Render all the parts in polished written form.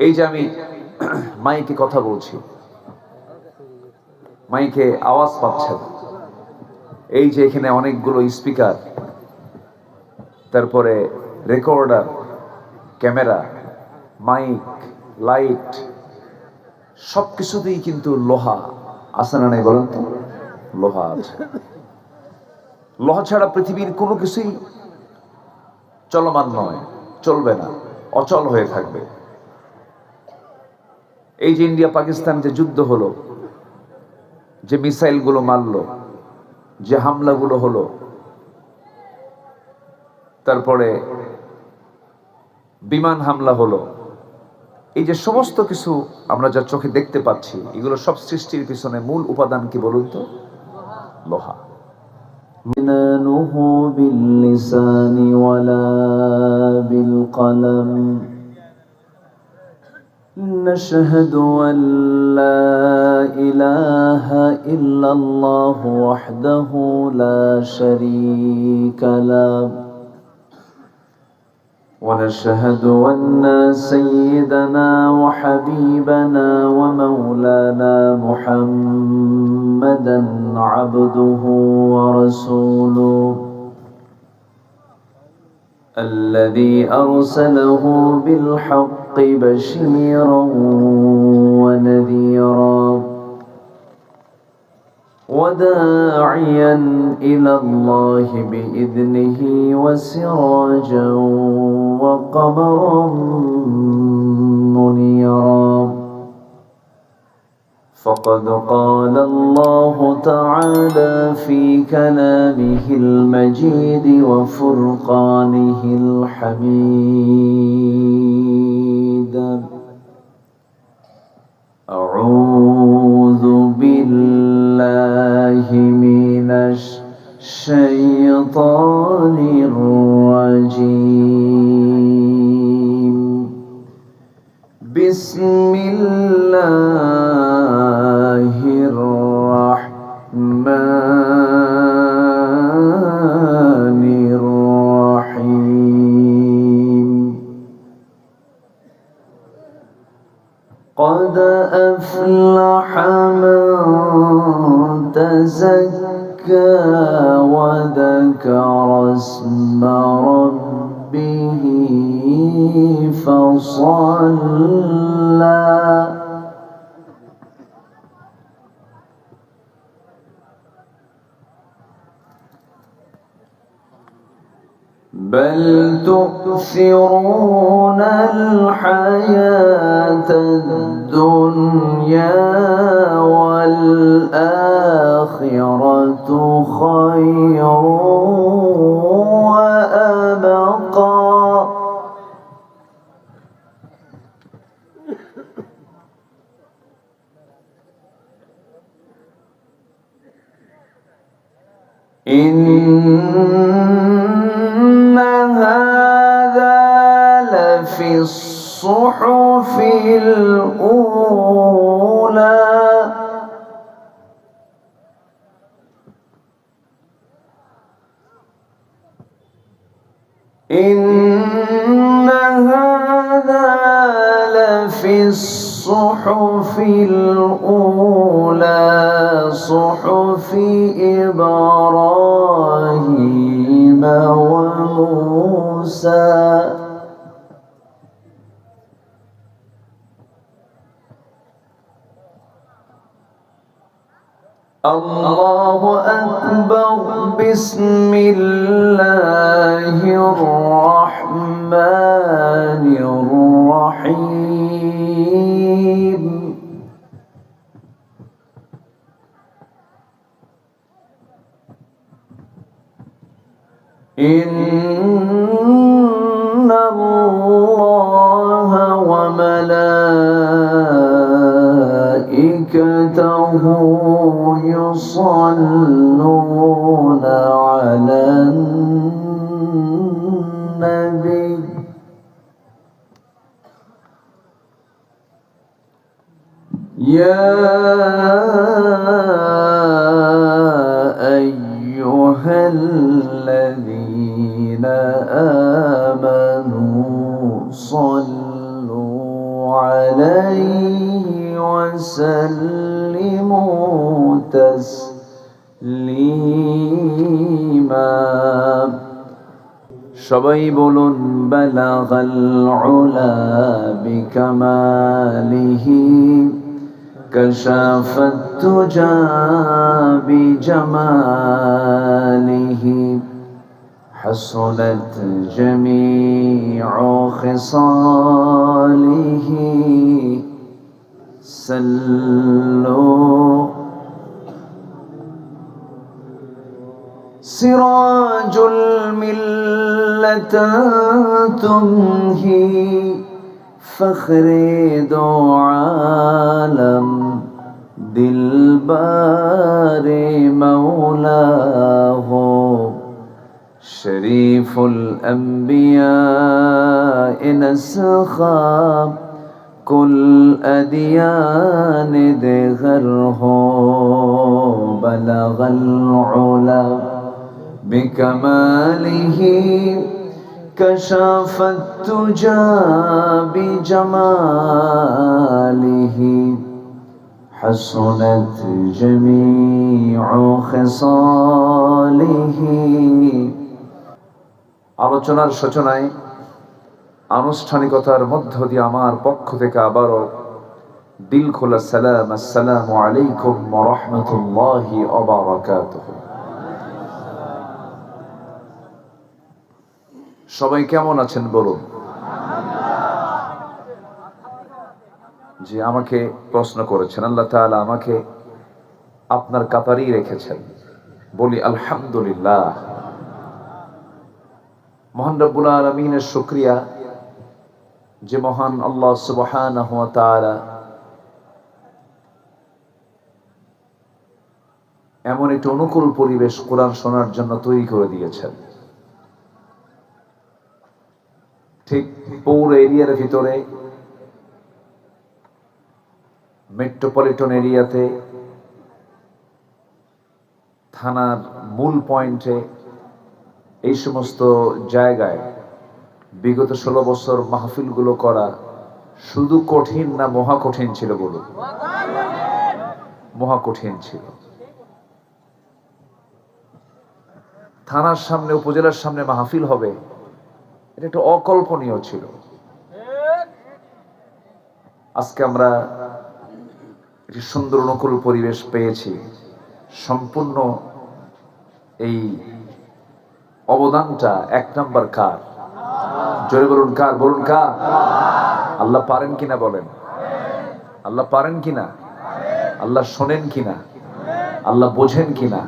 এই যে আমি মাইকে কথা বলছি, মাইকে আওয়াজ পাচ্ছেন, এই যে এখানে অনেকগুলো স্পিকার, তারপরে রেকর্ডার, ক্যামেরা, মাইক, লাইট, সবকিছুতেই কিন্তু লোহা আছে না নাই বলেন তো? লোহা আছে। লোহা ছাড়া পৃথিবীর কোনো কিছুই চলমান নয়, চলবে না, অচল হয়ে থাকবে। এই যে ইন্ডিয়া পাকিস্তান যে যুদ্ধ হলো, যে মিসাইল গুলো মারলো, যে হামলাগুলো হলো, তারপরে বিমান হামলা হলো, এই যে সমস্ত কিছু আমরা যা চোখে দেখতে পাচ্ছি, এগুলো সব সৃষ্টির পিছনে মূল উপাদান কি বলুন তো? লোহা। মিনানুহু বিল-লিসানি ওয়ালা বিল-কলম নাশহাদু আন লা ইলাহা ইল্লাল্লাহু ওয়াহদাহু লা শারীকা লাহু ونشهد أن سيدنا وحبيبنا ومولانا محمدا عبده ورسوله الذي أرسله بالحق بشيرا ونذيرا وداعيا إلى الله بإذنه وسراجا وقمرا منيرا فقد قال الله تعالى في كلامه المجيد وفرقانه الحميد أعوذ بالله من الشيطان الرجيم بسم الله الرحمن الرحيم قد أفلح من تزكى وذكر اسم ربه فصلى بل تؤثرون الحياة الدنيا والآخرة خير وأبقى إن هذا لفي الصحف الأولى إن هذا لفي الصحف الأولى صحف إبراهيم وموسى الله أكبر بسم الله الرحمن الرحيم إن الله وملائكته يصلون على النبي يا أيها الذين آمنوا صلوا عليه وسلموا تسليما সবাই বলুন বালাগাল উলা বিকামালিহি কাশাফাত তুজা বিজামালিহি حصلت جميع خصاله سلوا سراج الملة تمهي فخر دو عالم دلبار مولاه شريف الأنبياء نسخا كل أديان دغره بلغ العلا بكماله كشف التجا بجماله حسنت جميع خصاله আলোচনার সূচনায় আনুষ্ঠানিকতার মধ্য দিয়ে আমার পক্ষ থেকে আবারও দিল খোলা সালাম, আসসালামু আলাইকুম ওয়া রাহমাতুল্লাহি ওয়া বারাকাতুহু। সবাই কেমন আছেন বলুন। জি, আমাকে প্রশ্ন করেছেন, আল্লাহ তাআলা আমাকে আপনার কাতারেই রেখেছেন, বলি আলহামদুলিল্লাহ। মহান রব্বুল আলামিনের শুকরিয়া যে মহান আল্লাহ সুবহানাহু ওয়া তাআলা এমন একটি অনুকূল পরিবেশ কোরআন শোনার জন্য তৈরি করে দিয়েছেন। ঠিক পৌর এরিয়ার ভিতরে, মেট্রোপলিটন এরিয়াতে, থানার মূল পয়েন্টে, এই সমস্ত জায়গায় বিগত 16 বছর মাহফিলগুলো করা শুধু কঠিন না মহা কঠিন ছিল বলুন? মহা কঠিন ছিল। থানার সামনে, উপজেলার সামনে মাহফিল হবে, এটা একটু অকল্পনীয় ছিল। আজকে আমরা একটি সুন্দর অনুকূল পরিবেশ পেয়েছি। সম্পূর্ণ এই অবদানটা এক নাম্বার কার? জোরে বলুন কার? বলুন কার? আল্লাহ পারেন কিনা বলেন? আল্লাহ পারেন কিনা? আল্লাহ শোনেন কিনা? আল্লাহ বোঝেন কিনা?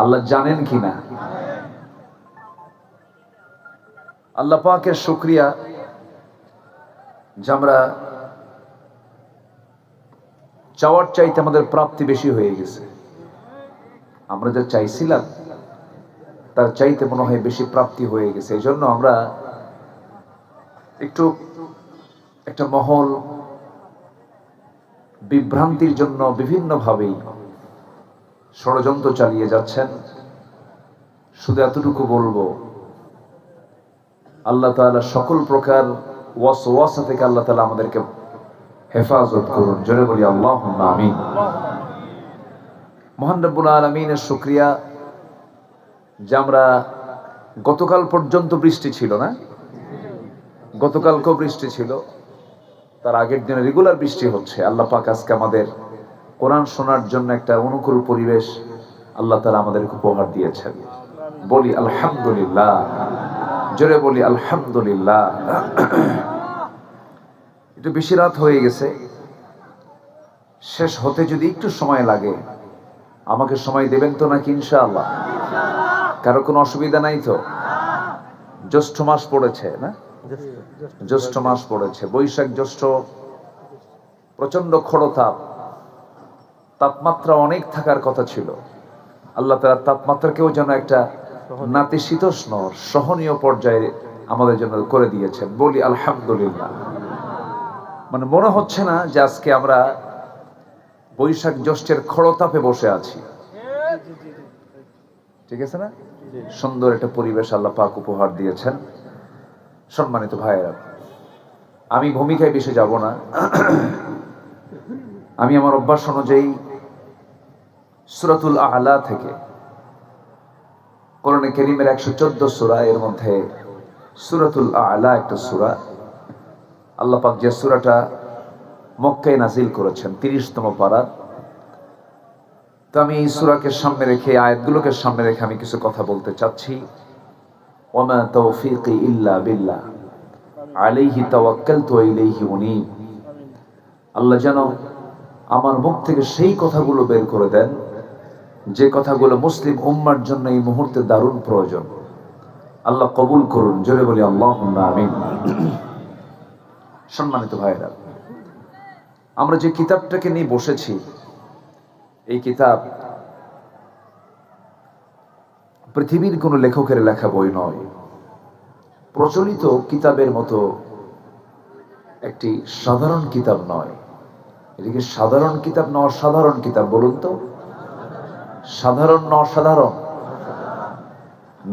আল্লাহ জানেন কিনা? আল্লাহ পাকের শুকরিয়া যে আমরা চাওয়ার চাইতে আমাদের প্রাপ্তি বেশি হয়ে গেছে। আমরা যা চাইছিলাম তার চাইতে মনে হয় বেশি প্রাপ্তি হয়ে গেছে। এই জন্য আমরা একটু একটা মহল বিভ্রান্তির জন্য বিভিন্নভাবেই ষড়যন্ত্র চালিয়ে যাচ্ছেন। শুধু এতটুকু বলবো, আল্লাহ তাআলা সকল প্রকার ওয়াসওয়াসা থেকে আল্লাহ তাআলা আমাদেরকে হেফাজত করুন। জোরে বলি আল্লাহুম্মা আমিন। মহান রব্বুল আলামিনের শুকরিয়া যে আমরা গতকাল পর্যন্ত বৃষ্টি ছিল না, গতকালকেও বৃষ্টি ছিল, তার আগের দিনে রেগুলার বৃষ্টি হচ্ছে। আল্লাহ পাক আজকে আমাদের কোরআন শোনার জন্য একটা অনুকূল পরিবেশ আল্লাহ তাআলা আমাদেরকে উপহার দিয়েছেন। বলি আলহামদুলিল্লাহ। জোরে বলি আলহামদুলিল্লাহ। একটু বেশি রাত হয়ে গেছে, শেষ হতে যদি একটু সময় লাগে আমাকে সময় দেবেন তো নাকি? ইনশাআল্লাহ। কারো কোনো অসুবিধা নাই তো? জ্যৈষ্ঠ মাস পড়েছে না? জ্যৈষ্ঠ মাস পড়েছে, বৈশাখ জ্যৈষ্ঠ, প্রচন্ড খড়তাপ, তাপমাত্রা অনেক থাকার কথা ছিল। আল্লাহ তাআলা তাপমাত্রাকেও যেন একটা নাতিশীতোষ্ণ সহনীয় পর্যায়ে আমাদের জন্য করে দিয়েছেন। বলি আলহামদুলিল্লাহ। মানে মনে হচ্ছে না যে আজকে আমরা বৈশাখ জ্যৈষ্ঠের খড়তাপে বসে আছি। ঠিক আছে না? সুন্দর একটা পরিবেশ আল্লাহ পাক উপহার দিয়েছেন। সম্মানিত ভাইয়েরা, আমি ভূমিকায় বেশি যাব না। আমি আমার অভ্যাস অনুযায়ী সূরাতুল আ'লা থেকে, কোরআনে কারীমের 114 সূরা, এর মধ্যে সূরাতুল আ'লা একটা সূরা। আল্লাহ পাক যে সূরাটা মক্কায় নাজিল করেছেন 30তম পারা। তো আমি এই সূরাকে সামনে রেখে, আয়াতগুলোকে সামনে রেখে আমি কিছু কথা বলতে চাচ্ছি। ওয়ামা তাওফীকি ইল্লা বিল্লাহ আলাইহি তাওয়াক্কালতু ওয়া ইলাইহি উনীব। আল্লাহ যেন আমার মুখ থেকে সেই কথাগুলো বের করে দেন যে কথাগুলো মুসলিম উম্মার জন্য এই মুহূর্তে দারুণ প্রয়োজন। আল্লাহ কবুল করুন, জোরে বলি আল্লাহুম্মা আমিন। সম্মানিত ভাইরা, আমরা যে কিতাবটাকে নিয়ে বসেছি, এই কিতাব পৃথিবীর কোনো লেখকের লেখা বই নয়, প্রচলিত কিতাবের মতো একটি সাধারণ কিতাব নয়। এদিকে সাধারণ কিতাব না অসাধারণ কিতাব বলুন তো? সাধারণ না অসাধারণ?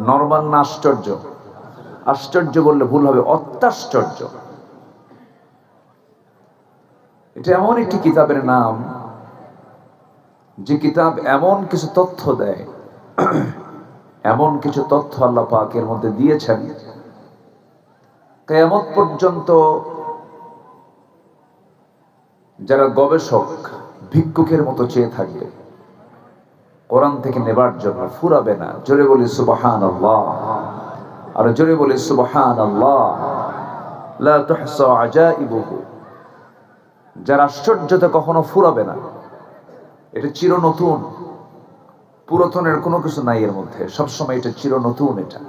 নরমাল না আশ্চর্য? আশ্চর্য বললে ভুল হবে, অত্যাশ্চর্য। এটা এমন একটি কিতাবের নাম যে কিতাব এমন কিছু তথ্য দেয়, এমন কিছু তথ্য আল্লাহ পাক এর মধ্যে দিয়েছেন, কিয়ামত পর্যন্ত যারা গবেষক ভিক্ষুকের মতো চেয়ে থাকবে কোরআন থেকে নেবার জন্য, ফুরাবে না। জোরে বলি সুবহানাল্লাহ, আর জোরে বলি সুবহানাল্লাহ। লা তুহসা আজাইবুহু, যার আশ্চর্যতা কখনো ফুরাবে না। এটা চির নতুন, পুরাতনের কোনো কিছু নাই এর মধ্যে, সবসময় এটা চির নতুন। এটা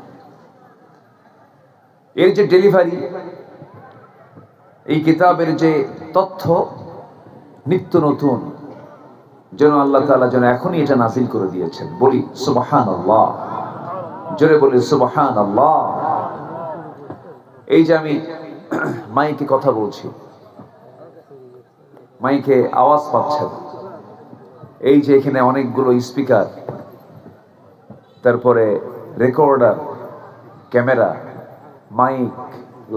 এর যে ডেলিভারি, এই কিতাবের যে তথ্য নিত্য নতুন, যেন আল্লাহ তাআলা যেন এখনই এটা নাজিল করে দিয়েছেন। বলি সুবহানাল্লাহ, জোরে বলি সুবহানাল্লাহ। এই যে আমি মাইকে কথা বলছি, মাইকে আওয়াজ পাচ্ছেন, এই যে এখানে অনেকগুলো স্পিকার, তারপরে রেকর্ডার, ক্যামেরা, মাইক,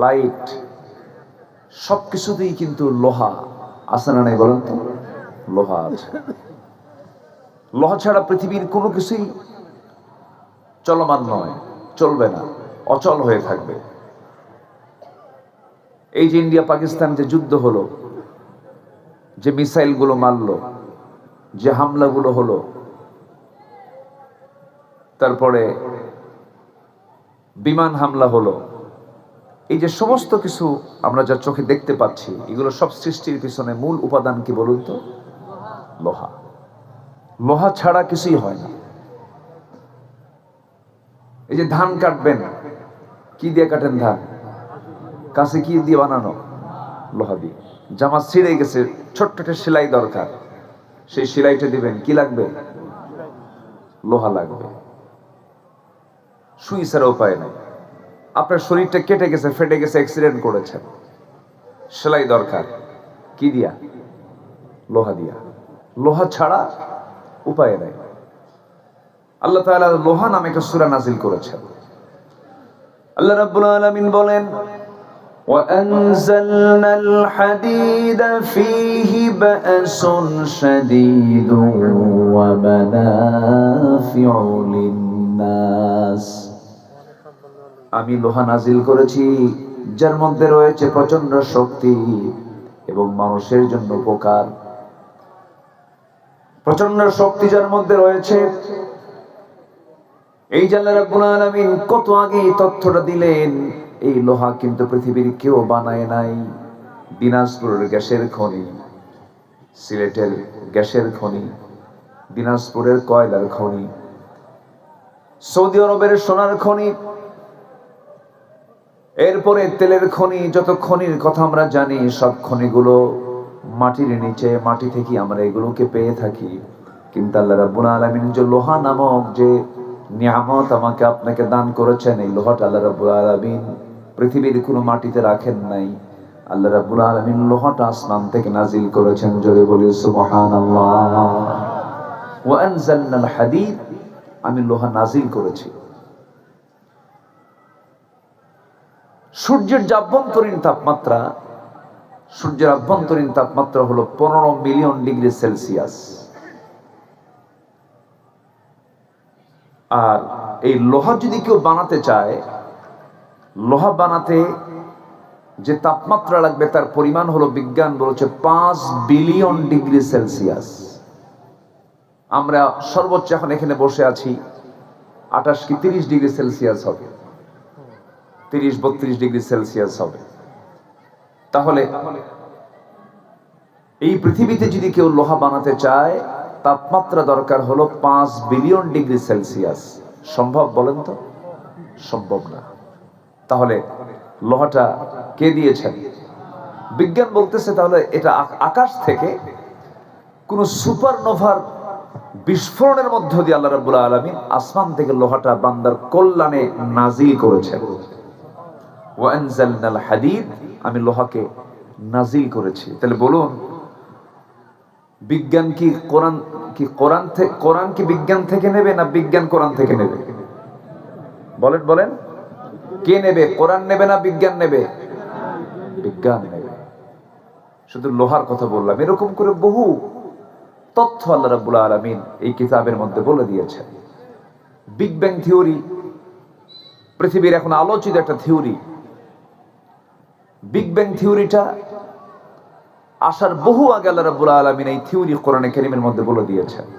লাইট, সবকিছুতেই কিন্তু লোহা আছে না নাই বলেন তো? লোহা আছে। লোহা ছাড়া পৃথিবীর কোনো কিছুই চলমান নয়, চলবে না, অচল হয়ে থাকবে। এই যে ইন্ডিয়া পাকিস্তান যে যুদ্ধ হলো, যে মিসাইলগুলো মারলো, যে হামলাগুলো হলো, তারপরে বিমান হামলা হলো, এই যে সমস্ত কিছু আমরা যা চোখে দেখতে পাচ্ছি, এগুলো সব সৃষ্টির পিছনে মূল উপাদান কি বলুন তো? লোহা। লোহা ছাড়া কিছুই হয় না। এই যে ধান কাটবেন, কি দিয়ে কাটেন ধান? কাছে কি দিয়ে বানানো? লোহা দিয়ে। জামা ছিঁড়ে গেছে, ছোট্ট একটা সেলাই দরকার, সেই সেলাইটা দিবেন, কি লাগবে? লোহা লাগবে। সুই ছাড়া উপায় নাই। আপনার শরীরটা কেটে গেছে, ফেটে গেছে, অ্যাক্সিডেন্ট করেছেন, সেলাই দরকার, কি দিয়া? লোহা দিয়া। লোহা ছাড়া উপায় নাই। আল্লাহ তাআলা লোহা নামে একটা সূরা নাজিল করেছেন। আল্লাহ রাব্বুল আলামিন বলেন, وأنزلنا الحديد فيه بأس شديد ومنافع للناس। আমি লোহা নাজিল করেছি যার মধ্যে রয়েছে প্রচন্ড শক্তি এবং মানুষের জন্য উপকার। প্রচন্ড শক্তি যার মধ্যে রয়েছে, এই যে আল্লাহ রাব্বুল আলামিন কত আগে এই তথ্যটা দিলেন। এই লোহা কিন্তু পৃথিবীর কেউ বানায় নাই। দিনাজপুরের গ্যাসের খনি, সিলেটের গ্যাসের খনি, দিনাজপুরের কয়লার খনি, সৌদি আরবের সোনার খনি, এরপরে তেলের খনি, যত খনির কথা আমরা জানি, সব খনিগুলো মাটির নিচে, মাটি থেকে আমরা এগুলোকে পেয়ে থাকি। কিন্তু আল্লাহ রাব্বুল আলামিন যে লোহা নামক যে নিয়ামত আমাকে আপনাকে দান করেছেন, এই লোহাটা আল্লাহ রাব্বুল আলামিন পৃথিবীর কোনো মাটিতে রাখেন নাই। আল্লাহ রাব্বুল আলামিন লোহাটা আসমান থেকে নাজিল করেছেন। জোরে বলি সুবহানাল্লাহ। ওয়া আনজালনাল হাদিদ, আমি লোহা নাজিল করেছি। সূর্যের যে আভ্যন্তরীণ তাপমাত্রা সূর্যের আভ্যন্তরীণ তাপমাত্রা হলো 15 মিলিয়ন ডিগ্রি সেলসিয়াস। আর এই লোহা যদি কেউ বানাতে চায়, লোহা বানাতে যে তাপমাত্রা লাগবে তার পরিমাণ হলো, বিজ্ঞান বলছে 5 বিলিয়ন ডিগ্রি সেলসিয়াস। আমরা সর্বোচ্চ এখন এখানে বসে আছি 28 কি 30 ডিগ্রি সেলসিয়াস হবে, 30-32 ডিগ্রি সেলসিয়াস হবে। তাহলে এই পৃথিবীতে যদি কেউ লোহা বানাতে চায়, তাপমাত্রা দরকার হলো 5 বিলিয়ন ডিগ্রি সেলসিয়াস। সম্ভব বলেন তো? সম্ভব না। তাহলে লোহাটা কে দিয়েছেন? বিজ্ঞান বলতেছে তাহলে এটা আকাশ থেকে কোন সুপারনোভার বিস্ফোরণের মধ্য দিয়ে আল্লাহ রাব্বুল আলামিন আসমান থেকে লোহাটা বান্দার কল্যাণে নাজিল করেছেন। ওয়া আনজালনাল হাদিদ, আমি লোহাকে নাজিল করেছি। তাহলে বলুন, বিজ্ঞান কি কোরআন কি বিজ্ঞান থেকে নেবে না বিজ্ঞান কোরআন থেকে নেবে? বলেন বলেন, কে নেবে? কোরআন নেবে না বিজ্ঞান নেবে? বিজ্ঞান নেবে। শুধু লোহার কথা বললাম, এরকম করে বহু তথ্য আল্লাহ রাব্বুল আলামিন এই কিতাবের মধ্যে বলে দিয়েছেন। বিগ ব্যাং থিওরি পৃথিবীর এখন আলোচিত একটা থিওরি। বিগ ব্যাং থিওরিটা আসার বহু আগে আল্লাহ রাব্বুল আলামিন এই থিওরি কোরআনে কারীমের মধ্যে বলে দিয়েছেন।